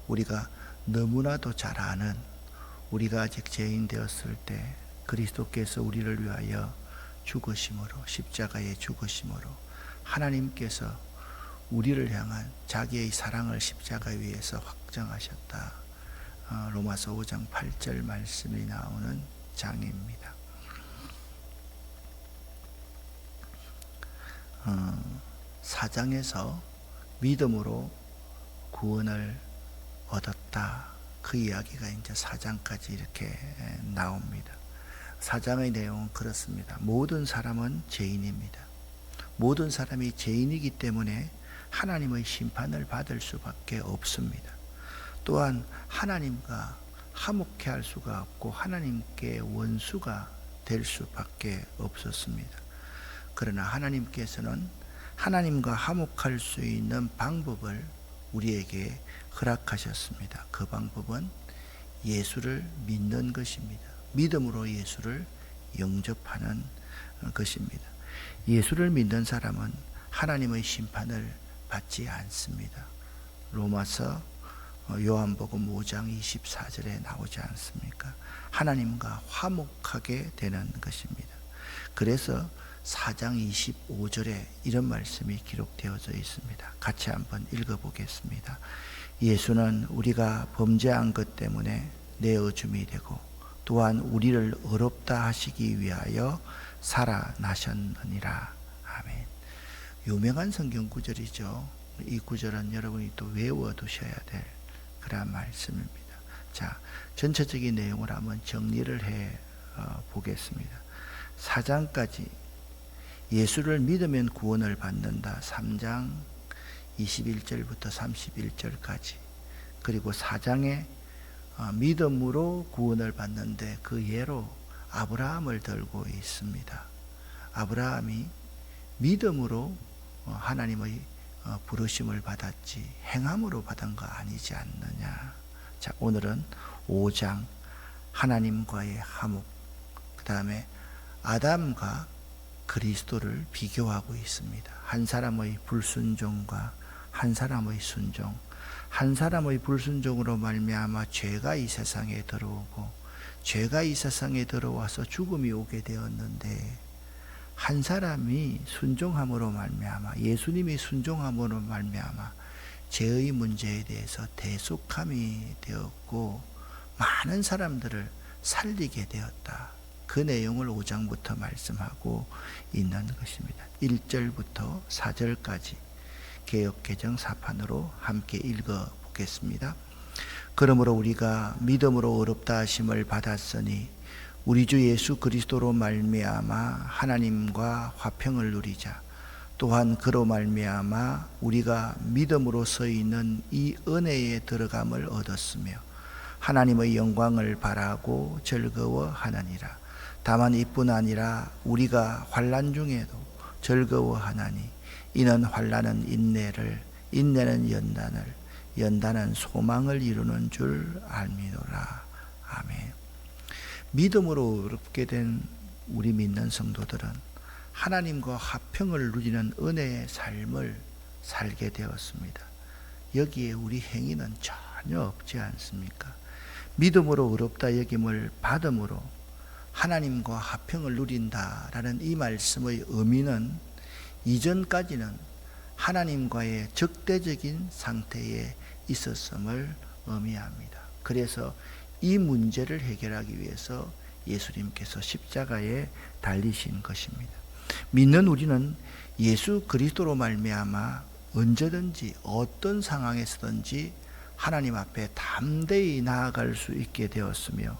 우리가 너무나도 잘 아는, 우리가 아직 죄인 되었을 때 그리스도께서 우리를 위하여 죽으심으로, 십자가에 죽으심으로 하나님께서 우리를 향한 자기의 사랑을 십자가 위에서 확정하셨다. 로마서 5장 8절 말씀이 나오는 장입니다. 4장에서 믿음으로 구원을 얻었다. 그 이야기가 이제 4장까지 이렇게 나옵니다. 4장의 내용은 그렇습니다. 모든 사람은 죄인입니다. 모든 사람이 죄인이기 때문에 하나님의 심판을 받을 수밖에 없습니다. 또한 하나님과 화목해 할 수가 없고 하나님께 원수가 될 수밖에 없었습니다. 그러나 하나님께서는 하나님과 화목할 수 있는 방법을 우리에게 허락하셨습니다. 그 방법은 예수를 믿는 것입니다. 믿음으로 예수를 영접하는 것입니다. 예수를 믿는 사람은 하나님의 심판을 받지 않습니다. 로마서 요한복음 5장 24절에 나오지 않습니까? 하나님과 화목하게 되는 것입니다. 그래서 4장 25절에 이런 말씀이 기록되어져 있습니다. 같이 한번 읽어보겠습니다. 예수는 우리가 범죄한 것 때문에 내어줌이 되고 또한 우리를 의롭다 하시기 위하여 살아나셨느니라. 아멘. 유명한 성경 구절이죠. 이 구절은 여러분이 또 외워두셔야 될 그런 말씀입니다. 자, 전체적인 내용을 한번 정리를 해 보겠습니다. 4장까지 예수를 믿으면 구원을 받는다. 3장 21절부터 31절까지. 그리고 4장에 믿음으로 구원을 받는데 그 예로 아브라함을 들고 있습니다. 아브라함이 믿음으로 하나님의 부르심을 받았지 행함으로 받은 거 아니지 않느냐. 자, 오늘은 5장 하나님과의 화목, 그 다음에 아담과 그리스도를 비교하고 있습니다. 한 사람의 불순종과 한 사람의 순종, 한 사람의 불순종으로 말미암아 죄가 이 세상에 들어오고 죄가 이 세상에 들어와서 죽음이 오게 되었는데 한 사람이 순종함으로 말미암아, 예수님이 순종함으로 말미암아 죄의 문제에 대해서 대속함이 되었고 많은 사람들을 살리게 되었다. 그 내용을 5장부터 말씀하고 있는 것입니다. 1절부터 4절까지 개역개정 사판으로 함께 읽어보겠습니다. 그러므로 우리가 믿음으로 의롭다 하심을 받았으니 우리 주 예수 그리스도로 말미암아 하나님과 화평을 누리자. 또한 그로 말미암아 우리가 믿음으로 서 있는 이 은혜에 들어감을 얻었으며 하나님의 영광을 바라고 즐거워하느니라. 다만 이뿐 아니라 우리가 환난 중에도 즐거워하나니 이는 환난은 인내를, 인내는 연단을, 연단은 소망을 이루는 줄 알미노라. 아멘. 믿음으로 의롭게 된 우리 믿는 성도들은 하나님과 화평을 누리는 은혜의 삶을 살게 되었습니다. 여기에 우리 행위는 전혀 없지 않습니까? 믿음으로 의롭다 여김을 받음으로 하나님과 화평을 누린다라는 이 말씀의 의미는 이전까지는 하나님과의 적대적인 상태에 있었음을 의미합니다. 그래서 이 문제를 해결하기 위해서 예수님께서 십자가에 달리신 것입니다. 믿는 우리는 예수 그리스도로 말미암아 언제든지 어떤 상황에서든지 하나님 앞에 담대히 나아갈 수 있게 되었으며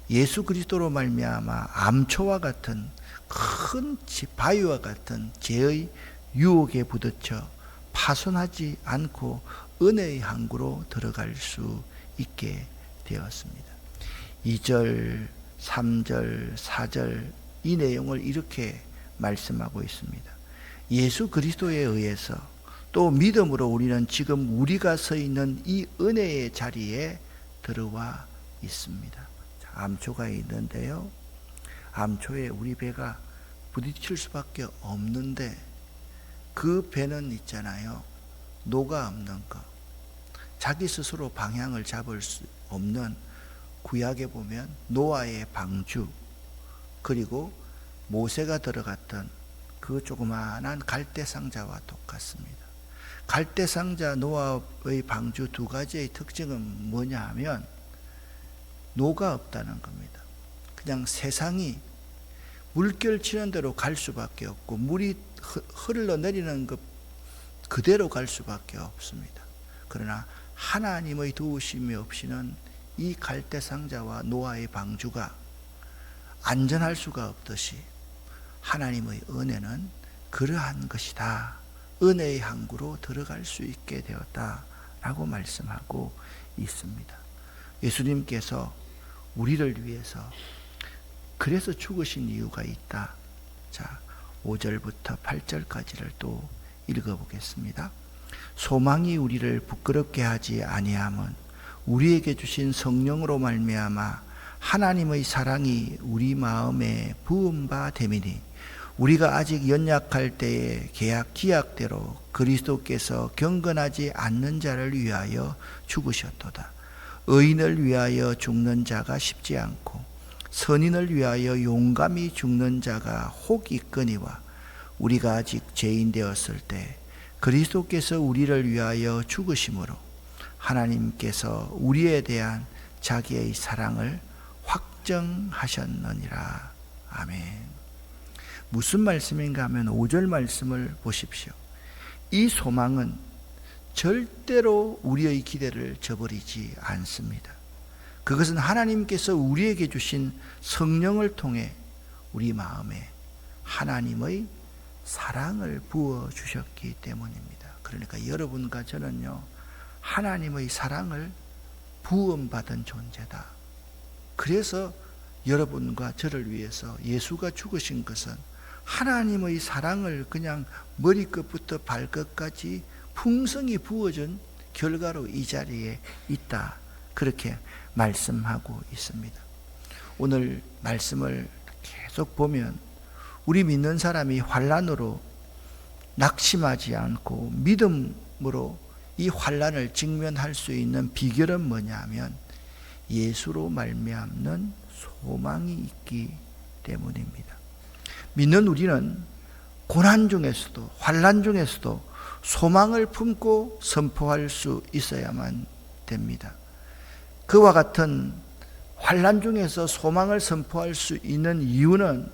예수 그리스도로 말미암아 암초와 같은 큰 바위와 같은 죄의 유혹에 부딪혀 파손하지 않고 은혜의 항구로 들어갈 수 있게 되었습니다. 2절, 3절, 4절 이 내용을 이렇게 말씀하고 있습니다. 예수 그리스도에 의해서 또 믿음으로 우리는 지금 우리가 서 있는 이 은혜의 자리에 들어와 있습니다. 암초가 있는데요. 암초에 우리 배가 부딪힐 수밖에 없는데 그 배는 있잖아요. 녹아 없는 거. 자기 스스로 방향을 잡을 수 없는 구약에 보면 노아의 방주, 그리고 모세가 들어갔던 그 조그마한 갈대상자와 똑같습니다. 갈대상자, 노아의 방주 두 가지의 특징은 뭐냐 하면 노가 없다는 겁니다. 그냥 세상이 물결 치는 대로 갈 수밖에 없고 물이 흘러내리는 것 그대로 갈 수밖에 없습니다. 그러나 하나님의 도우심이 없이는 이 갈대상자와 노아의 방주가 안전할 수가 없듯이 하나님의 은혜는 그러한 것이다. 은혜의 항구로 들어갈 수 있게 되었다라고 말씀하고 있습니다. 예수님께서 우리를 위해서 그래서 죽으신 이유가 있다. 자, 5절부터 8절까지를 또 읽어보겠습니다. 소망이 우리를 부끄럽게 하지 아니함은 우리에게 주신 성령으로 말미암아 하나님의 사랑이 우리 마음에 부은 바 됨이니 우리가 아직 연약할 때에 기약대로 그리스도께서 경건하지 않는 자를 위하여 죽으셨도다. 의인을 위하여 죽는 자가 쉽지 않고 선인을 위하여 용감히 죽는 자가 혹 있거니와 우리가 아직 죄인 되었을 때 그리스도께서 우리를 위하여 죽으심으로 하나님께서 우리에 대한 자기의 사랑을 확정하셨느니라. 아멘. 무슨 말씀인가 하면 5절 말씀을 보십시오. 이 소망은 절대로 우리의 기대를 저버리지 않습니다. 그것은 하나님께서 우리에게 주신 성령을 통해 우리 마음에 하나님의 사랑을 부어주셨기 때문입니다. 그러니까 여러분과 저는요, 하나님의 사랑을 부음받은 존재다. 그래서 여러분과 저를 위해서 예수가 죽으신 것은 하나님의 사랑을 그냥 머리끝부터 발끝까지 풍성히 부어준 결과로 이 자리에 있다. 그렇게 말씀하고 있습니다. 오늘 말씀을 계속 보면 우리 믿는 사람이 환난으로 낙심하지 않고 믿음으로 이 환난을 직면할 수 있는 비결은 뭐냐 하면 예수로 말미암는 소망이 있기 때문입니다. 믿는 우리는 고난 중에서도 환난 중에서도 소망을 품고 선포할 수 있어야만 됩니다. 그와 같은 환난 중에서 소망을 선포할 수 있는 이유는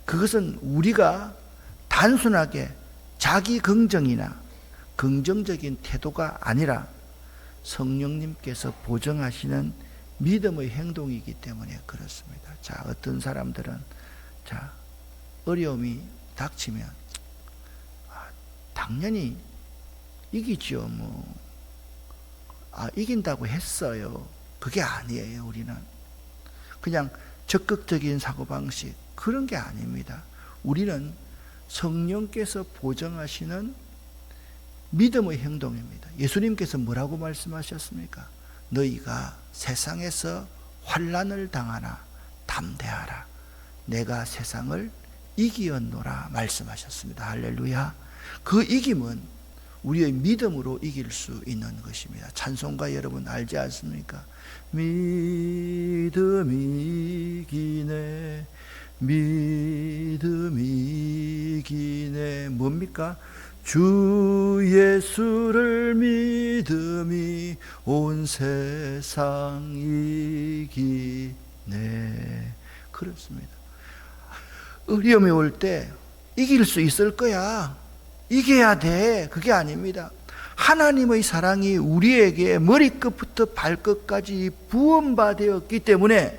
그것은 우리가 단순하게 자기 긍정이나 긍정적인 태도가 아니라 성령님께서 보정하시는 믿음의 행동이기 때문에 그렇습니다. 자, 어떤 사람들은 어려움이 닥치면 당연히 이기죠. 이긴다고 했어요. 그게 아니에요. 우리는 그냥 적극적인 사고방식 그런 게 아닙니다. 우리는 성령께서 보정하시는 믿음의 행동입니다. 예수님께서 뭐라고 말씀하셨습니까? 너희가 세상에서 환난을 당하나 담대하라. 내가 세상을 이기었노라 말씀하셨습니다. 할렐루야. 그 이김은 우리의 믿음으로 이길 수 있는 것입니다. 찬송가 여러분 알지 않습니까? 믿음이 이기네, 믿음이 이기네. 뭡니까? 주 예수를 믿음이 온 세상 이기네. 그렇습니다. 어려움이 올 때 이길 수 있을 거야, 이겨야 돼, 그게 아닙니다. 하나님의 사랑이 우리에게 머리끝부터 발끝까지 부음받았기 때문에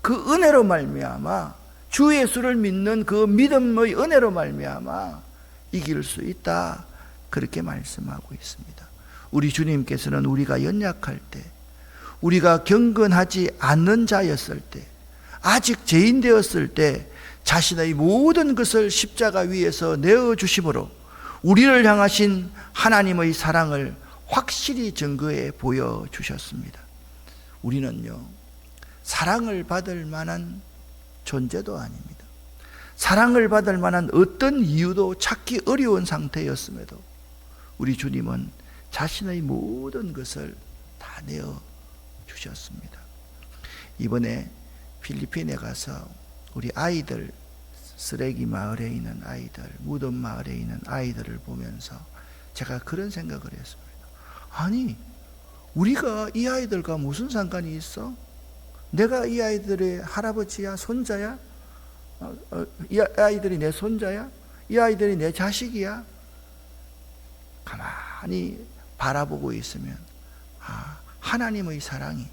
그 은혜로 말미암아, 주 예수를 믿는 그 믿음의 은혜로 말미암아 이길 수 있다. 그렇게 말씀하고 있습니다. 우리 주님께서는 우리가 연약할 때, 우리가 경건하지 않는 자였을 때, 아직 죄인 되었을 때 자신의 모든 것을 십자가 위에서 내어주심으로 우리를 향하신 하나님의 사랑을 확실히 증거해 보여주셨습니다. 우리는요, 사랑을 받을 만한 존재도 아닙니다. 사랑을 받을 만한 어떤 이유도 찾기 어려운 상태였음에도 우리 주님은 자신의 모든 것을 다 내어 주셨습니다. 이번에 필리핀에 가서 우리 아이들, 쓰레기 마을에 있는 아이들, 무덤 마을에 있는 아이들을 보면서 제가 그런 생각을 했습니다. 아니, 우리가 이 아이들과 무슨 상관이 있어? 내가 이 아이들의 할아버지야, 손자야? 이 아이들이 내 손자야? 이 아이들이 내 자식이야? 가만히 바라보고 있으면 하나님의 사랑이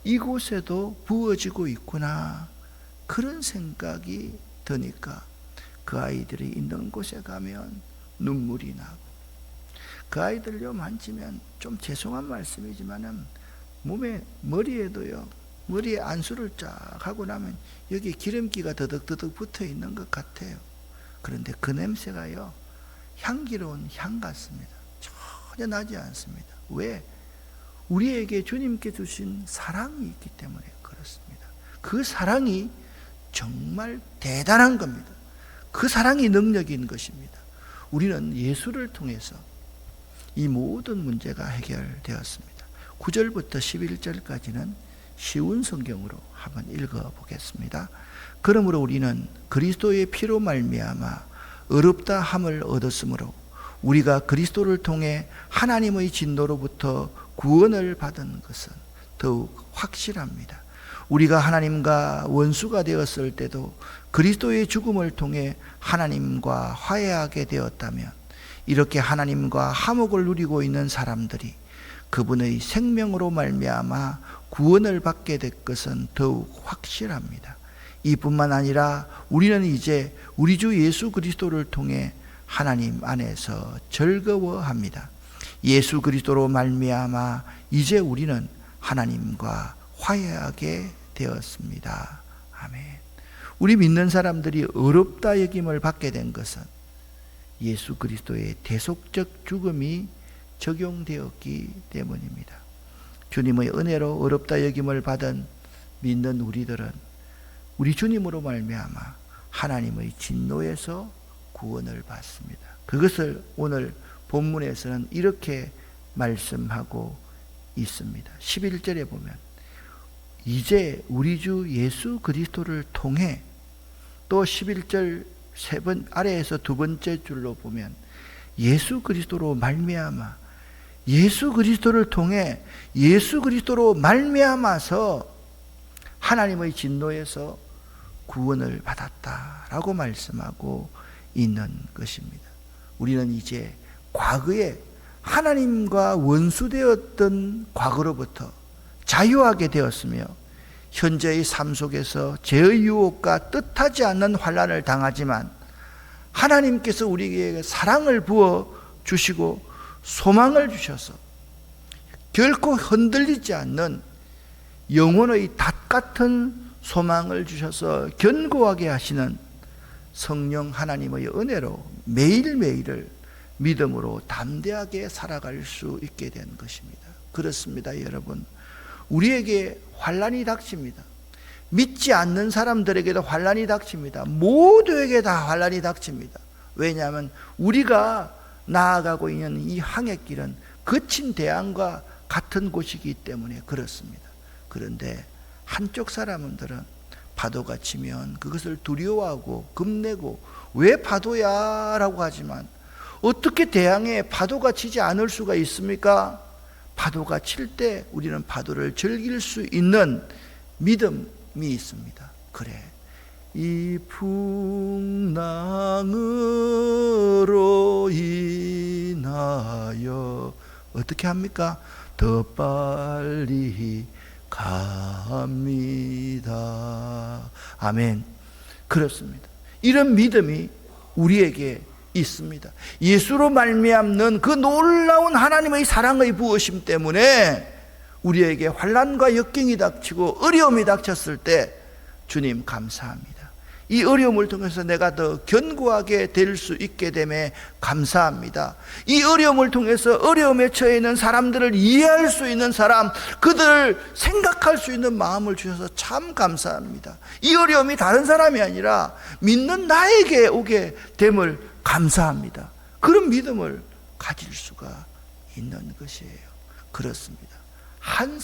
이곳에도 부어지고 있구나, 그런 생각이 드니까 그 아이들이 있는 곳에 가면 눈물이 나고, 그 아이들요 만지면 좀 죄송한 말씀이지만은 머리에도요, 머리에 안수를 쫙 하고 나면 여기 기름기가 더덕더덕 붙어 있는 것 같아요. 그런데 그 냄새가요, 향기로운 향 같습니다. 전혀 나지 않습니다. 왜? 우리에게 주님께 주신 사랑이 있기 때문에 그렇습니다. 그 사랑이 정말 대단한 겁니다. 그 사랑이 능력인 것입니다. 우리는 예수를 통해서 이 모든 문제가 해결되었습니다. 9절부터 11절까지는 쉬운 성경으로 한번 읽어보겠습니다. 그러므로 우리는 그리스도의 피로 말미암아 의롭다 함을 얻었으므로 우리가 그리스도를 통해 하나님의 진노로부터 구원을 받은 것은 더욱 확실합니다. 우리가 하나님과 원수가 되었을 때도 그리스도의 죽음을 통해 하나님과 화해하게 되었다면, 이렇게 하나님과 화목을 누리고 있는 사람들이 그분의 생명으로 말미암아 구원을 받게 될 것은 더욱 확실합니다. 이뿐만 아니라 우리는 이제 우리 주 예수 그리스도를 통해 하나님 안에서 즐거워합니다. 예수 그리스도로 말미암아 이제 우리는 하나님과 화해하게 되었습니다. 아멘. 우리 믿는 사람들이 의롭다 여김을 받게 된 것은 예수 그리스도의 대속적 죽음이 적용되었기 때문입니다. 주님의 은혜로 의롭다 여김을 받은 믿는 우리들은 우리 주님으로 말미암아 하나님의 진노에서 구원을 받습니다. 그것을 오늘 본문에서는 이렇게 말씀하고 있습니다. 11절에 보면 이제 우리 주 예수 그리스도를 통해, 또 11절 아래에서 두 번째 줄로 보면 예수 그리스도로 말미암아, 예수 그리스도를 통해 예수 그리스도로 말미암아서 하나님의 진노에서 구원을 받았다라고 말씀하고 있는 것입니다. 우리는 이제 과거에 하나님과 원수되었던 과거로부터 자유하게 되었으며, 현재의 삶 속에서 죄의 유혹과 뜻하지 않는 환난을 당하지만 하나님께서 우리에게 사랑을 부어 주시고 소망을 주셔서 결코 흔들리지 않는 영혼의 닷 같은 소망을 주셔서 견고하게 하시는 성령 하나님의 은혜로 매일매일을 믿음으로 담대하게 살아갈 수 있게 된 것입니다. 그렇습니다, 여러분. 우리에게 환난이 닥칩니다. 믿지 않는 사람들에게도 환난이 닥칩니다. 모두에게 다 환난이 닥칩니다. 왜냐하면 우리가 나아가고 있는 이 항해길은 거친 대항과 같은 곳이기 때문에 그렇습니다. 그런데 한쪽 사람들은 파도가 치면 그것을 두려워하고 겁내고 왜 파도야? 라고 하지만 어떻게 대항에 파도가 치지 않을 수가 있습니까? 파도가 칠 때 우리는 파도를 즐길 수 있는 믿음이 있습니다. 그래, 이 풍랑으로 인하여 어떻게 합니까? 더 빨리 갑니다. 아멘. 그렇습니다. 이런 믿음이 우리에게 있습니다. 예수로 말미암는 그 놀라운 하나님의 사랑의 부으심 때문에 우리에게 환난과 역경이 닥치고 어려움이 닥쳤을 때 주님 감사합니다. 이 어려움을 통해서 내가 더 견고하게 될 수 있게 됨에 감사합니다. 이 어려움을 통해서 어려움에 처해 있는 사람들을 이해할 수 있는 사람, 그들을 생각할 수 있는 마음을 주셔서 참 감사합니다. 이 어려움이 다른 사람이 아니라 믿는 나에게 오게 됨을 감사합니다. 그런 믿음을 가질 수가 있는 것이에요. 그렇습니다. 한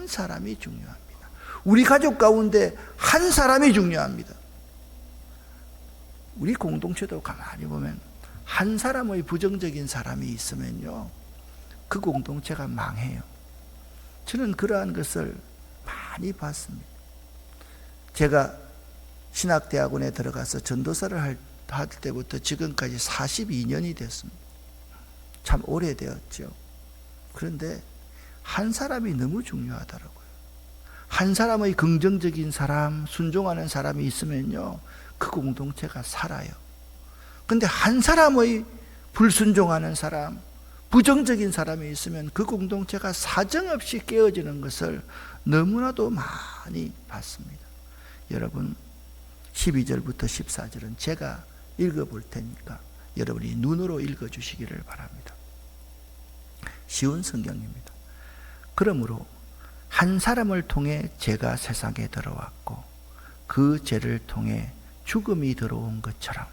사람이 중요합니다. 우리 가족 가운데 한 사람이 중요합니다. 우리 공동체도 가만히 보면 한 사람의 부정적인 사람이 있으면요, 그 공동체가 망해요. 저는 그러한 것을 많이 봤습니다. 제가 신학대학원에 들어가서 전도사를 할 때부터 지금까지 42년이 됐습니다. 참 오래되었죠. 그런데 한 사람이 너무 중요하더라고요. 한 사람의 긍정적인 사람, 순종하는 사람이 있으면요, 그 공동체가 살아요. 근데 한 사람의 불순종하는 사람, 부정적인 사람이 있으면 그 공동체가 사정없이 깨어지는 것을 너무나도 많이 봤습니다. 여러분, 12절부터 14절은 제가 읽어볼 테니까 여러분이 눈으로 읽어주시기를 바랍니다. 쉬운 성경입니다. 그러므로 한 사람을 통해 죄가 세상에 들어왔고 그 죄를 통해 죽음이 들어온 것처럼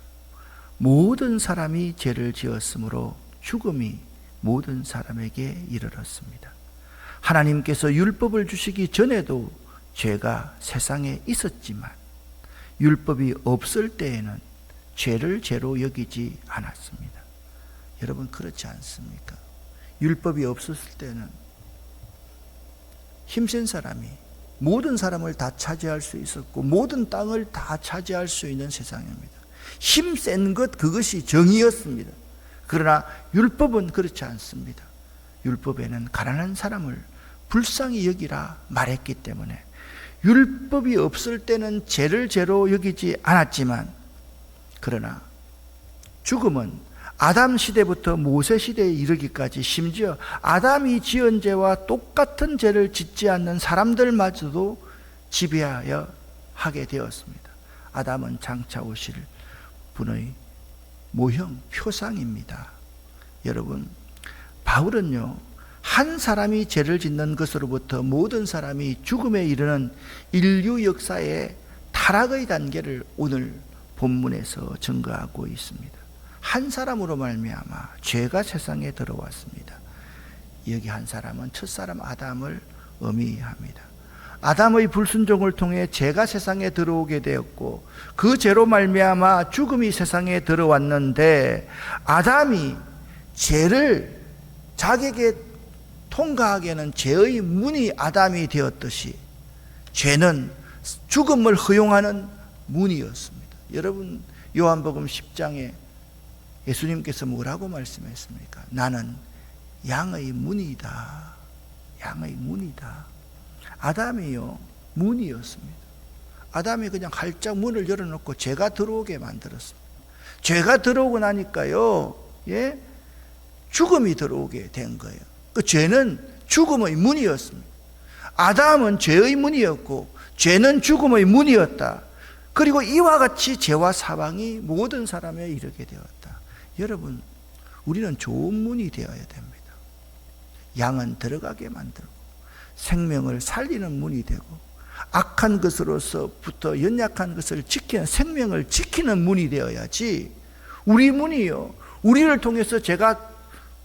모든 사람이 죄를 지었으므로 죽음이 모든 사람에게 이르렀습니다. 하나님께서 율법을 주시기 전에도 죄가 세상에 있었지만 율법이 없을 때에는 죄를 죄로 여기지 않았습니다. 여러분, 그렇지 않습니까? 율법이 없었을 때는 힘센 사람이 모든 사람을 다 차지할 수 있었고 모든 땅을 다 차지할 수 있는 세상입니다. 힘센 것, 그것이 정의였습니다. 그러나 율법은 그렇지 않습니다. 율법에는 가난한 사람을 불쌍히 여기라 말했기 때문에 율법이 없을 때는 죄를 죄로 여기지 않았지만, 그러나 죽음은 아담 시대부터 모세 시대에 이르기까지 심지어 아담이 지은 죄와 똑같은 죄를 짓지 않는 사람들마저도 지배하여 하게 되었습니다. 아담은 장차 오실 분의 모형, 표상입니다. 여러분, 바울은요, 한 사람이 죄를 짓는 것으로부터 모든 사람이 죽음에 이르는 인류 역사의 타락의 단계를 오늘 본문에서 증거하고 있습니다. 한 사람으로 말미암아 죄가 세상에 들어왔습니다. 여기 한 사람은 첫사람 아담을 의미합니다. 아담의 불순종을 통해 죄가 세상에 들어오게 되었고 그 죄로 말미암아 죽음이 세상에 들어왔는데, 아담이 죄를 자기에게 통과하게는 죄의 문이 아담이 되었듯이 죄는 죽음을 허용하는 문이었습니다. 여러분, 요한복음 10장에 예수님께서 뭐라고 말씀했습니까? 나는 양의 문이다. 양의 문이다. 아담이요, 문이었습니다. 아담이 그냥 활짝 문을 열어놓고 죄가 들어오게 만들었습니다. 죄가 들어오고 나니까요, 죽음이 들어오게 된 거예요. 그 죄는 죽음의 문이었습니다. 아담은 죄의 문이었고 죄는 죽음의 문이었다. 그리고 이와 같이 죄와 사망이 모든 사람에 이르게 되었다. 여러분, 우리는 좋은 문이 되어야 됩니다. 양은 들어가게 만들고 생명을 살리는 문이 되고 악한 것으로서부터 연약한 것을 지키는, 생명을 지키는 문이 되어야지, 우리 문이요, 우리를 통해서 제가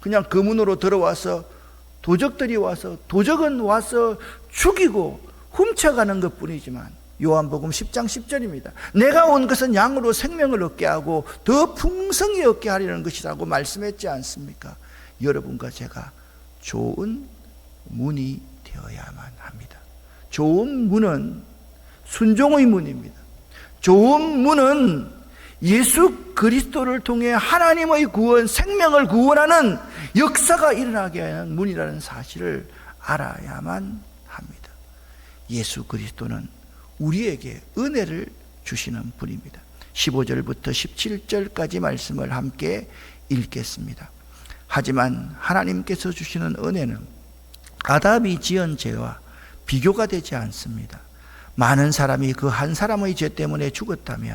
그냥 그 문으로 들어와서 도적들이 와서, 도적은 와서 죽이고 훔쳐가는 것뿐이지만, 요한복음 10장 10절입니다. 내가 온 것은 양으로 생명을 얻게 하고 더 풍성히 얻게 하려는 것이라고 말씀했지 않습니까? 여러분과 제가 좋은 문이 되어야만 합니다. 좋은 문은 순종의 문입니다. 좋은 문은 예수 그리스도를 통해 하나님의 구원, 생명을 구원하는 역사가 일어나게 하는 문이라는 사실을 알아야만 합니다. 예수 그리스도는 우리에게 은혜를 주시는 분입니다. 15절부터 17절까지 말씀을 함께 읽겠습니다. 하지만 하나님께서 주시는 은혜는 아담이 지은 죄와 비교가 되지 않습니다. 많은 사람이 그 한 사람의 죄 때문에 죽었다면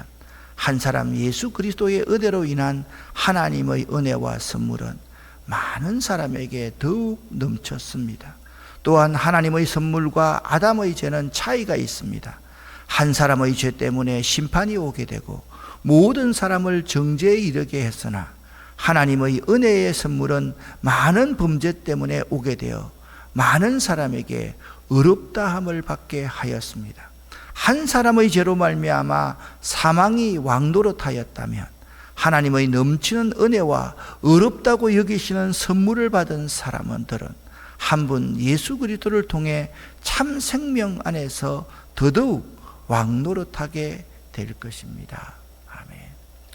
한 사람 예수 그리스도의 은혜로 인한 하나님의 은혜와 선물은 많은 사람에게 더욱 넘쳤습니다. 또한 하나님의 선물과 아담의 죄는 차이가 있습니다. 한 사람의 죄 때문에 심판이 오게 되고 모든 사람을 정죄에 이르게 했으나, 하나님의 은혜의 선물은 많은 범죄 때문에 오게 되어 많은 사람에게 의롭다함을 받게 하였습니다. 한 사람의 죄로 말미암아 사망이 왕노릇하였다면 하나님의 넘치는 은혜와 의롭다고 여기시는 선물을 받은 사람들은 한 분 예수 그리스도를 통해 참 생명 안에서 더더욱 왕노릇하게 될 것입니다. 아멘.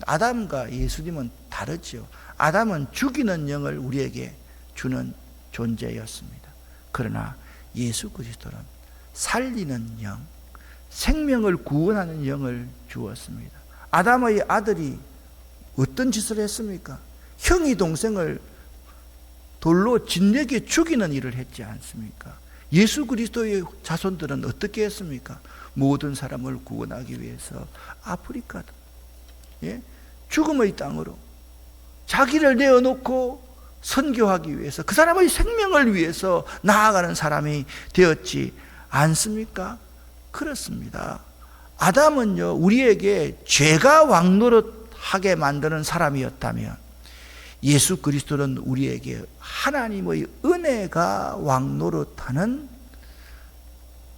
아담과 예수님은 다르죠. 아담은 죽이는 영을 우리에게 주는 존재였습니다. 그러나 예수 그리스도는 살리는 영, 생명을 구원하는 영을 주었습니다. 아담의 아들이 어떤 짓을 했습니까? 형이 동생을 돌로 진하게 죽이는 일을 했지 않습니까? 예수 그리스도의 자손들은 어떻게 했습니까? 모든 사람을 구원하기 위해서 아프리카, 죽음의 땅으로 자기를 내어놓고 선교하기 위해서 그 사람의 생명을 위해서 나아가는 사람이 되었지 않습니까? 그렇습니다. 아담은요, 우리에게 죄가 왕노릇하게 만드는 사람이었다면 예수 그리스도는 우리에게 하나님의 은혜가 왕노릇하는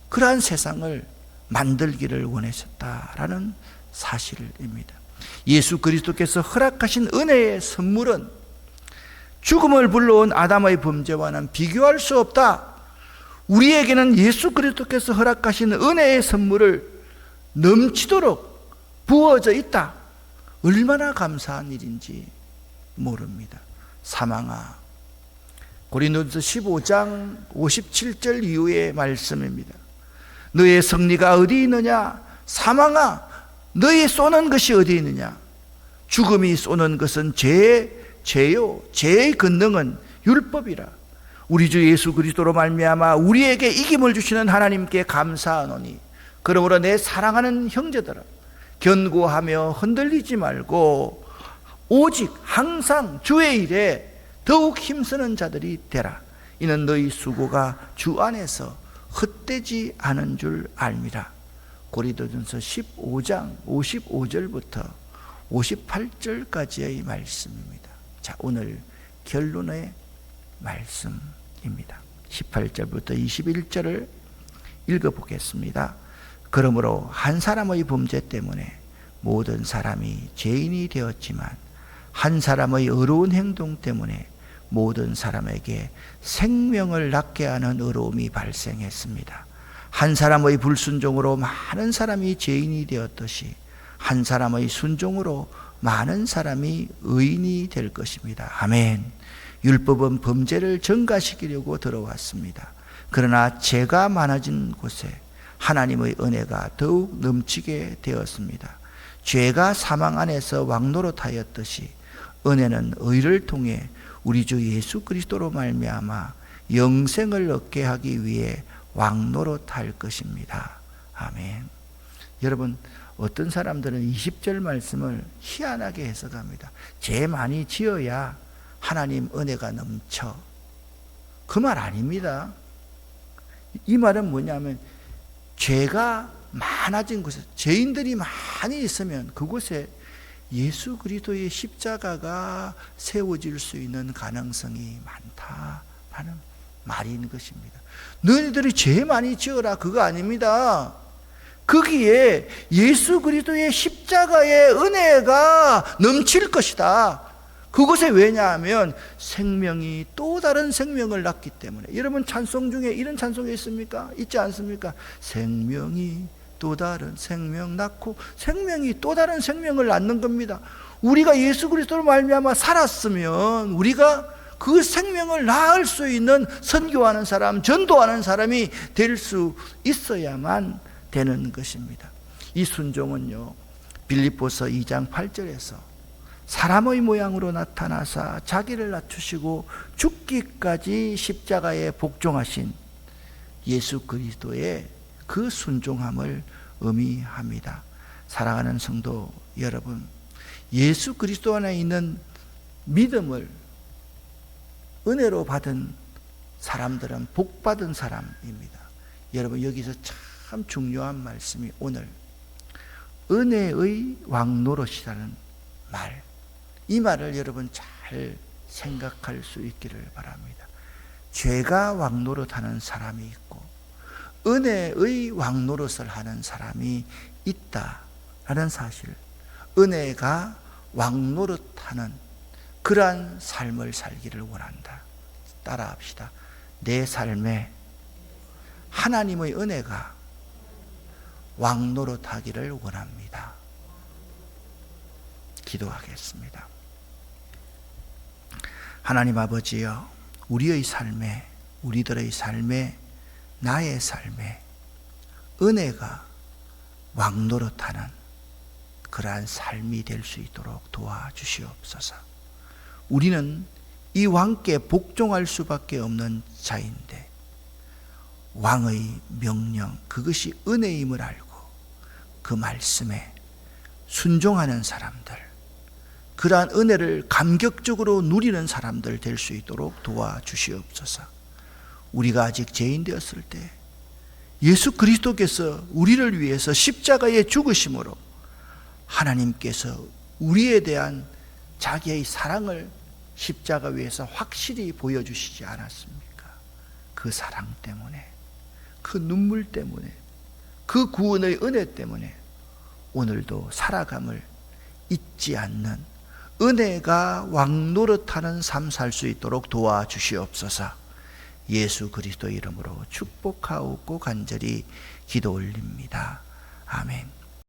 그러한 세상을 만들기를 원하셨다라는 사실입니다. 예수 그리스도께서 허락하신 은혜의 선물은 죽음을 불러온 아담의 범죄와는 비교할 수 없다. 우리에게는 예수 그리스도께서 허락하신 은혜의 선물을 넘치도록 부어져 있다. 얼마나 감사한 일인지 모릅니다. 사망아, 고린도전서 15장 57절 이후의 말씀입니다. 너의 승리가 어디 있느냐? 사망아, 너의 쏘는 것이 어디 있느냐? 죽음이 쏘는 것은 죄요. 죄의 권능은 율법이라. 우리 주 예수 그리스도로 말미암아 우리에게 이김을 주시는 하나님께 감사하노니, 그러므로 내 사랑하는 형제들아, 견고하며 흔들리지 말고 오직 항상 주의 일에 더욱 힘쓰는 자들이 되라. 이는 너희 수고가 주 안에서 헛되지 않은 줄 알미라. 고린도전서 15장 55절부터 58절까지의 말씀입니다. 자, 오늘 결론의 말씀입니다. 18절부터 21절을 읽어보겠습니다. 그러므로 한 사람의 범죄 때문에 모든 사람이 죄인이 되었지만 한 사람의 의로운 행동 때문에 모든 사람에게 생명을 낳게 하는 의로움이 발생했습니다. 한 사람의 불순종으로 많은 사람이 죄인이 되었듯이 한 사람의 순종으로 많은 사람이 의인이 될 것입니다. 아멘. 율법은 범죄를 증가시키려고 들어왔습니다. 그러나 죄가 많아진 곳에 하나님의 은혜가 더욱 넘치게 되었습니다. 죄가 사망 안에서 왕노릇하였듯이 은혜는 의를 통해 우리 주 예수 그리스도로 말미암아 영생을 얻게 하기 위해 왕노릇할 것입니다. 아멘. 여러분, 어떤 사람들은 20절 말씀을 희한하게 해석합니다. 죄 많이 지어야 하나님 은혜가 넘쳐. 그 말 아닙니다. 이 말은 뭐냐면 죄가 많아진 곳에, 죄인들이 많이 있으면 그곳에 예수 그리스도의 십자가가 세워질 수 있는 가능성이 많다라는 말인 것입니다. 너희들이 죄 많이 지어라, 그거 아닙니다. 거기에 예수 그리스도의 십자가의 은혜가 넘칠 것이다. 그것에 왜냐하면 생명이 또 다른 생명을 낳기 때문에. 여러분, 찬송 중에 이런 찬송이 있습니까? 있지 않습니까? 생명이 또 다른 생명 낳고, 생명이 또 다른 생명을 낳는 겁니다. 우리가 예수 그리스도로 말미암아 살았으면 우리가 그 생명을 낳을 수 있는 선교하는 사람, 전도하는 사람이 될 수 있어야만 되는 것입니다. 이 순종은요, 빌립보서 2장 8절에서 사람의 모양으로 나타나사 자기를 낮추시고 죽기까지 십자가에 복종하신 예수 그리스도의 그 순종함을 의미합니다. 사랑하는 성도 여러분, 예수 그리스도 안에 있는 믿음을 은혜로 받은 사람들은 복받은 사람입니다. 여러분, 여기서 참 중요한 말씀이 오늘 은혜의 왕노릇이라는 말, 이 말을 여러분 잘 잘 생각할 수 있기를 바랍니다. 죄가 왕노릇하는 사람이 있고 은혜의 왕노릇을 하는 사람이 있다라는 사실, 은혜가 왕노릇하는 그러한 삶을 살기를 원한다. 따라합시다. 내 삶에 하나님의 은혜가 왕노릇하기를 원합니다. 기도하겠습니다. 하나님 아버지여, 우리의 삶에, 우리들의 삶에, 나의 삶에 은혜가 왕노릇하는 그러한 삶이 될 수 있도록 도와주시옵소서. 우리는 이 왕께 복종할 수밖에 없는 자인데 왕의 명령, 그것이 은혜임을 알고 그 말씀에 순종하는 사람들, 그러한 은혜를 감격적으로 누리는 사람들 될 수 있도록 도와주시옵소서. 우리가 아직 죄인 되었을 때 예수 그리스도께서 우리를 위해서 십자가에 죽으심으로 하나님께서 우리에 대한 자기의 사랑을 십자가 위에서 확실히 보여주시지 않았습니까? 그 사랑 때문에, 그 눈물 때문에, 그 구원의 은혜 때문에 오늘도 살아감을 잊지 않는 은혜가 왕노릇하는 삶 살 수 있도록 도와주시옵소서. 예수 그리스도 이름으로 축복하옵고 간절히 기도 올립니다. 아멘.